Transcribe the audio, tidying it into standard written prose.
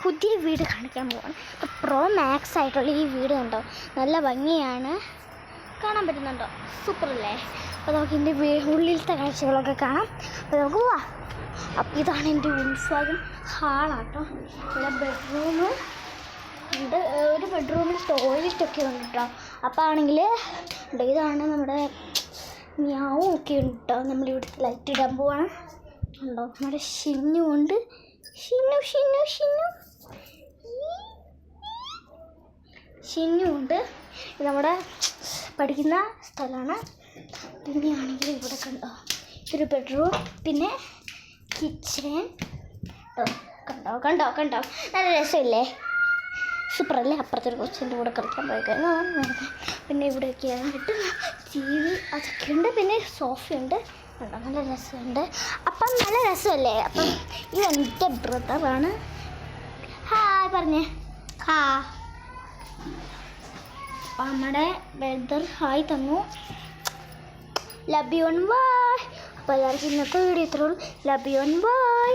പുതിയ വീട് കാണിക്കാൻ പോവാണ്. പ്രോ മാക്സ് ആയിട്ടുള്ള ഈ വീട് കണ്ടോ, നല്ല ഭംഗിയാണ്, കാണാൻ പറ്റുന്നുണ്ടോ? സൂപ്പർ അല്ലേ? അപ്പോൾ നമുക്ക് എൻ്റെ ഉള്ളിലത്തെ കാഴ്ചകളൊക്കെ കാണാം. അപ്പോൾ നമുക്ക് പോവാം. അപ്പോൾ ഇതാണ് എൻ്റെ ഉത്സവം ഹാളാട്ടോ. ഇവിടെ ബെഡ്റൂം ഉണ്ട്, ഒരു ബെഡ്റൂമിൽ ടോയ്ലറ്റൊക്കെ ഉണ്ട് കേട്ടോ. അപ്പോൾ ആണെങ്കിൽ ഇതാണ് നമ്മുടെ മ്യാവും ഒക്കെ ഉണ്ട് കേട്ടോ. നമ്മളിവിടുത്തെ ലൈറ്റ് ഇടാൻ പോവാണ്. ഉണ്ടോ, നമ്മുടെ ഷിന്നു ഉണ്ട്. ഷിന്നു ഷിന്നു ഷിന്നു ഷിന്നു ഉണ്ട്. ഇത് നമ്മുടെ പഠിക്കുന്ന സ്ഥലമാണ്. പിന്നെയാണെങ്കിൽ ഇവിടെ കണ്ടോ, ഒരു ബെഡ്റൂം, പിന്നെ കിച്ചൺ. കണ്ടോ കണ്ടോ കണ്ടോ, നല്ല രസമില്ലേ? സൂപ്പറല്ലേ? അപ്പുറത്തൊരു കൊച്ചിൻ്റെ കൂടെ കളിക്കാൻ പോയി കഴിഞ്ഞാൽ. പിന്നെ ഇവിടെയൊക്കെയാണ് ടി വി അതൊക്കെ ഉണ്ട്. പിന്നെ സോഫയുണ്ട്. കണ്ടോ, നല്ല രസമുണ്ട്. അപ്പം നല്ല രസമല്ലേ? അപ്പം ഇത് എൻ്റെ ബ്രദറാണ്. ഹായ് പറഞ്ഞേ. ഹാ. അപ്പം നമ്മുടെ ബ്രദർ ഹായ് തന്നു. Love you and bye. അപ്പോൾ എല്ലാവർക്കും ഇന്നത്തെ വീഡിയോ ഇത്രയുള്ളൂ. Love you and by.